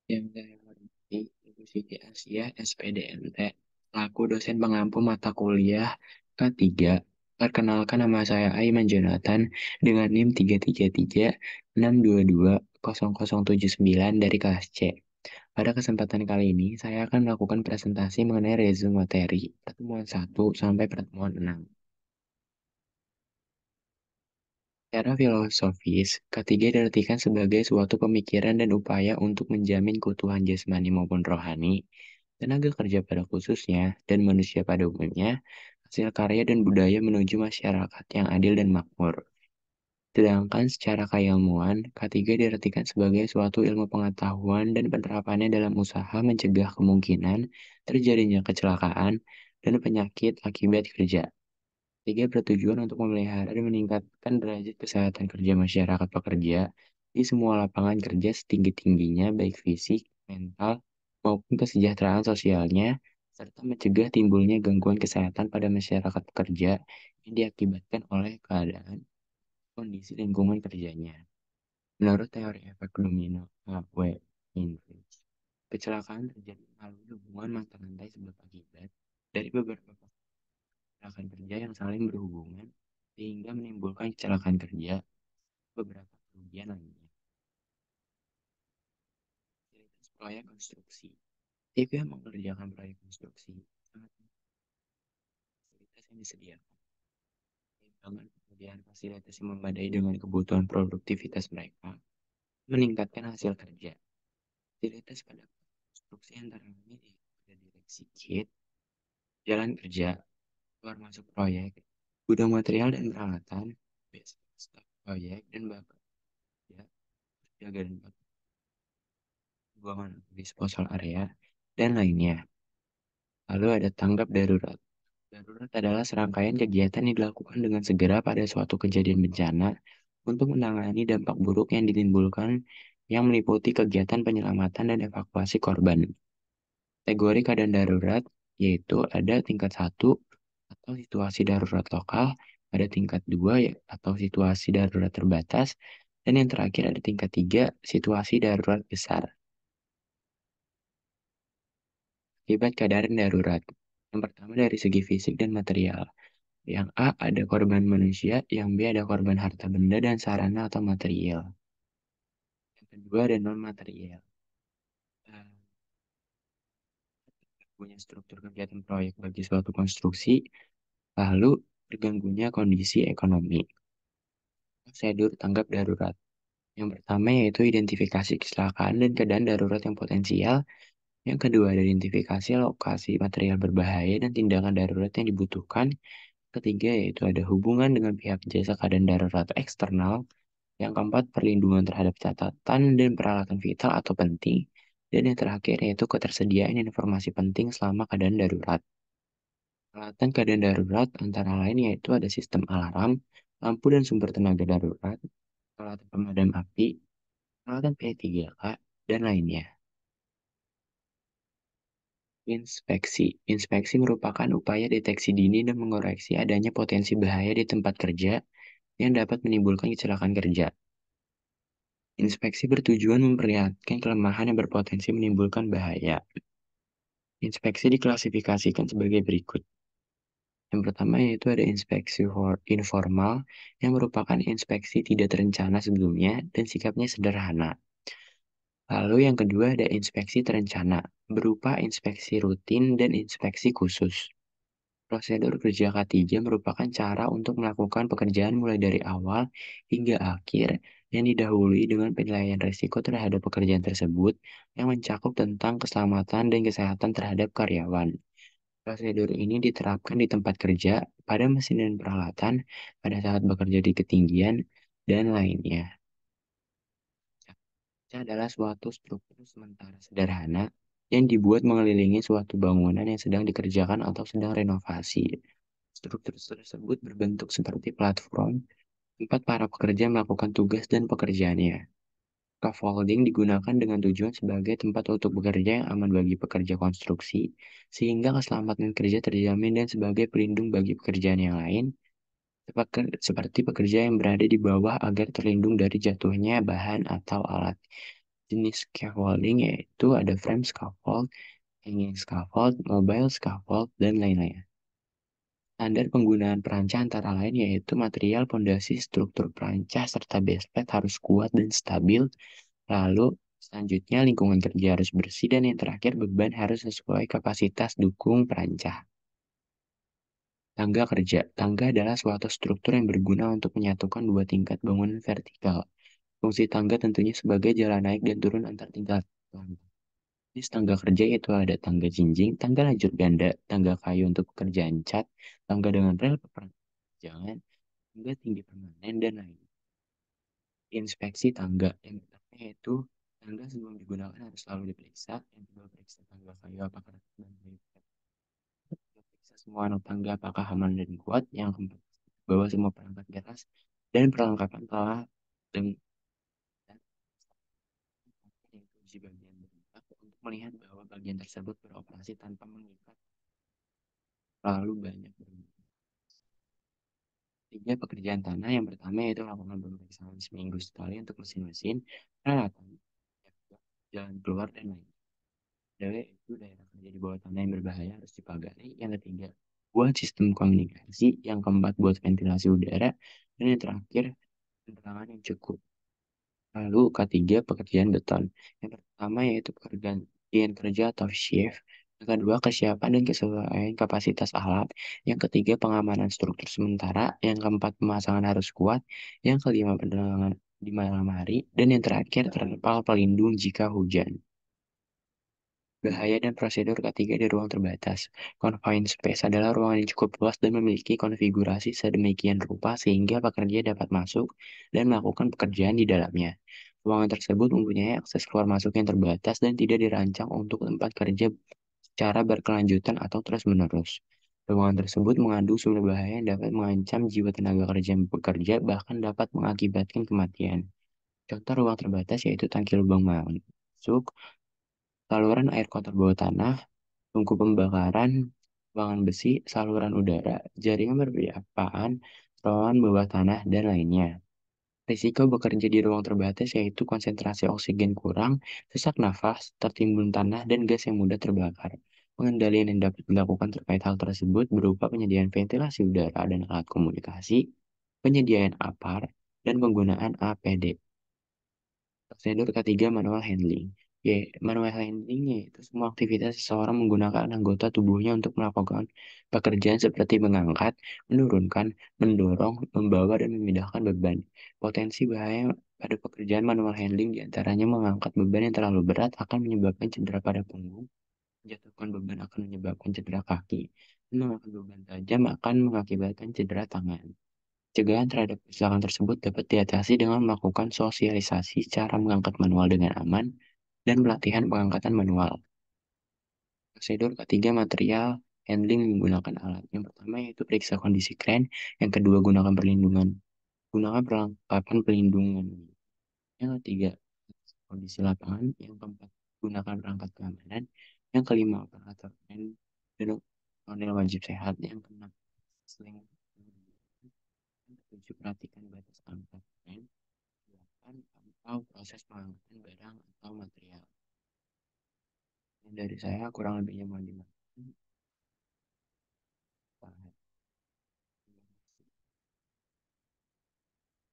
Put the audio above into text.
Yang saya hormati Ibu Siti Asiyah, SPDMT, selaku dosen pengampu mata kuliah K3. Perkenalkan, nama saya Aiman Jonathan dengan NIM 33362200079 dari kelas C. Pada kesempatan kali ini, saya akan melakukan presentasi mengenai resume materi pertemuan 1 sampai pertemuan 6. Secara filosofis, ketiga diartikan sebagai suatu pemikiran dan upaya untuk menjamin keutuhan jasmani maupun rohani, tenaga kerja pada khususnya, dan manusia pada umumnya, hasil karya dan budaya menuju masyarakat yang adil dan makmur. Sedangkan secara keilmuan, ketiga diartikan sebagai suatu ilmu pengetahuan dan penerapannya dalam usaha mencegah kemungkinan terjadinya kecelakaan dan penyakit akibat kerja. Tiga, bertujuan untuk memelihara dan meningkatkan derajat kesehatan kerja masyarakat pekerja di semua lapangan kerja setinggi-tingginya, baik fisik, mental, maupun kesejahteraan sosialnya, serta mencegah timbulnya gangguan kesehatan pada masyarakat pekerja yang diakibatkan oleh keadaan kondisi lingkungan kerjanya. Menurut teori efek domino A.W. Hinrich, kecelakaan terjadi melalui hubungan mata rantai sebab akibat dari beberapa kecelakaan kerja yang saling berhubungan sehingga menimbulkan kecelakaan kerja, beberapa kerugian lainnya. Fasilitas proyek konstruksi. TIP yang mengerjakan proyek konstruksi sangat fasilitas yang disediakan. Dengan penyediaan fasilitas yang memadai dengan kebutuhan produktivitas mereka, meningkatkan hasil kerja. Fasilitas pada konstruksi antara lain ada direksi kit, jalan kerja, keluar masuk proyek, gudang material dan peralatan, basic staf proyek dan bapak ya, jaga dan buangan disposal area, dan lainnya. Lalu ada tanggap darurat. Darurat adalah serangkaian kegiatan yang dilakukan dengan segera pada suatu kejadian bencana untuk menangani dampak buruk yang ditimbulkan yang meliputi kegiatan penyelamatan dan evakuasi korban. Kategori keadaan darurat yaitu ada tingkat 1 atau situasi darurat lokal, ada tingkat 2 atau situasi darurat terbatas, dan yang terakhir ada tingkat 3 situasi darurat besar. Akibat keadaan darurat. Yang pertama dari segi fisik dan material. Yang A ada korban manusia, yang B ada korban harta benda dan sarana atau material. Yang kedua ada non material. Punya struktur kegiatan proyek bagi suatu konstruksi, lalu terganggunya kondisi ekonomi. Prosedur tanggap darurat. Yang pertama yaitu identifikasi kecelakaan dan keadaan darurat yang potensial. Yang kedua ada identifikasi lokasi material berbahaya dan tindakan darurat yang dibutuhkan. Ketiga yaitu ada hubungan dengan pihak jasa keadaan darurat eksternal. Yang keempat, perlindungan terhadap catatan dan peralatan vital atau penting. Dan yang terakhir yaitu ketersediaan informasi penting selama keadaan darurat. Peralatan keadaan darurat antara lain yaitu ada sistem alarm, lampu dan sumber tenaga darurat, peralatan pemadam api, peralatan P3K, dan lainnya. Inspeksi. Inspeksi merupakan upaya deteksi dini dan mengoreksi adanya potensi bahaya di tempat kerja yang dapat menimbulkan kecelakaan kerja. Inspeksi bertujuan memperlihatkan kelemahan yang berpotensi menimbulkan bahaya. Inspeksi diklasifikasikan sebagai berikut. Yang pertama yaitu ada inspeksi informal yang merupakan inspeksi tidak terencana sebelumnya dan sikapnya sederhana. Lalu yang kedua ada inspeksi terencana, berupa inspeksi rutin dan inspeksi khusus. Prosedur kerja K3 merupakan cara untuk melakukan pekerjaan mulai dari awal hingga akhir yang didahului dengan penilaian risiko terhadap pekerjaan tersebut yang mencakup tentang keselamatan dan kesehatan terhadap karyawan. Prosedur ini diterapkan di tempat kerja, pada mesin dan peralatan, pada saat bekerja di ketinggian, dan lainnya. Kaca adalah suatu struktur sementara sederhana yang dibuat mengelilingi suatu bangunan yang sedang dikerjakan atau sedang renovasi. Struktur tersebut berbentuk seperti platform tempat para pekerja melakukan tugas dan pekerjaannya. Scaffolding digunakan dengan tujuan sebagai tempat untuk bekerja yang aman bagi pekerja konstruksi, sehingga keselamatan kerja terjamin dan sebagai pelindung bagi pekerjaan yang lain, seperti pekerja yang berada di bawah agar terlindung dari jatuhnya bahan atau alat. Jenis scaffolding yaitu ada frame scaffold, hanging scaffold, mobile scaffold, dan lain-lain. Standar penggunaan perancah antara lain yaitu material pondasi struktur perancah serta base plate harus kuat dan stabil. Lalu selanjutnya lingkungan kerja harus bersih dan yang terakhir beban harus sesuai kapasitas dukung perancah. Tangga kerja. Tangga adalah suatu struktur yang berguna untuk menyatukan dua tingkat bangunan vertikal. Fungsi tangga tentunya sebagai jalan naik dan turun antar tingkat. Jenis tangga kerja yaitu ada tangga jinjing, tangga lajur ganda, tangga kayu untuk pekerjaan cat, tangga dengan rel perancangan, tangga tinggi permanen, dan lain. Inspeksi tangga. Yang pertama yaitu tangga sebelum digunakan harus selalu diperiksa. Yang kedua, periksa tangga kayu apakah retak dan kayu. Periksa semua anak tangga apakah aman dan kuat. Yang keempat, bawa semua perangkat keras dan perlengkapan telah dengan uji bagian berdampak untuk melihat bahwa bagian tersebut beroperasi tanpa mengikat terlalu banyak berhubungan. Tiga, pekerjaan tanah. Yang pertama yaitu lakukan pemeriksaan seminggu sekali untuk mesin-mesin, peralatan, jalan keluar, dan lain. Kedua, itu daerah kerja di bawah tanah yang berbahaya harus dipagari. Yang ketiga, buat sistem komunikasi. Yang keempat, buat ventilasi udara. Dan yang terakhir, penerangan yang cukup. Lalu ketiga, pekerjaan beton. Yang pertama yaitu pekerjaan kerja atau shift. Yang kedua, kesiapan dan kesesuaian kapasitas alat. Yang ketiga, pengamanan struktur sementara. Yang keempat, pemasangan harus kuat. Yang kelima, penerangan di malam hari. Dan yang terakhir, terpal pelindung jika hujan. Bahaya dan prosedur ketiga di ruang terbatas. Confined space adalah ruangan yang cukup luas dan memiliki konfigurasi sedemikian rupa sehingga pekerja dapat masuk dan melakukan pekerjaan di dalamnya. Ruangan tersebut mempunyai akses keluar masuk yang terbatas dan tidak dirancang untuk tempat kerja secara berkelanjutan atau terus-menerus. Ruangan tersebut mengandung sumber bahaya yang dapat mengancam jiwa tenaga kerja yang bekerja, bahkan dapat mengakibatkan kematian. Contoh ruang terbatas yaitu tangki lubang masuk, saluran air kotor bawah tanah, tungku pembakaran, ruangan besi, saluran udara, jaringan perpipaan, terowongan bawah tanah, dan lainnya. Risiko bekerja di ruang terbatas yaitu konsentrasi oksigen kurang, sesak nafas, tertimbun tanah, dan gas yang mudah terbakar. Pengendalian yang dapat dilakukan terkait hal tersebut berupa penyediaan ventilasi udara dan alat komunikasi, penyediaan APAR, dan penggunaan APD. Prosedur ketiga, manual handling. Manual handling yaitu semua aktivitas seseorang menggunakan anggota tubuhnya untuk melakukan pekerjaan seperti mengangkat, menurunkan, mendorong, membawa, dan memindahkan beban. Potensi bahaya pada pekerjaan manual handling diantaranya mengangkat beban yang terlalu berat akan menyebabkan cedera pada punggung, menjatuhkan beban akan menyebabkan cedera kaki, dan mengangkat beban tajam akan mengakibatkan cedera tangan. Pencegahan terhadap kecelakaan tersebut dapat diatasi dengan melakukan sosialisasi cara mengangkat manual dengan aman dan pelatihan pengangkatan manual. Prosedur ketiga, material handling menggunakan alat. Yang pertama yaitu periksa kondisi kren. Yang kedua, gunakan perlindungan. Gunakan perlengkapan pelindungan. Yang ketiga, kondisi lapangan. Yang keempat, gunakan perangkat keamanan. Yang kelima, operator kren dan personel wajib sehat. Yang keenam, seling. Yang ketujuh, perhatikan batas angka kren. 8. Pantau proses pengangkatan barang atau material. Dan dari saya kurang lebihnya mohon dimaklumi.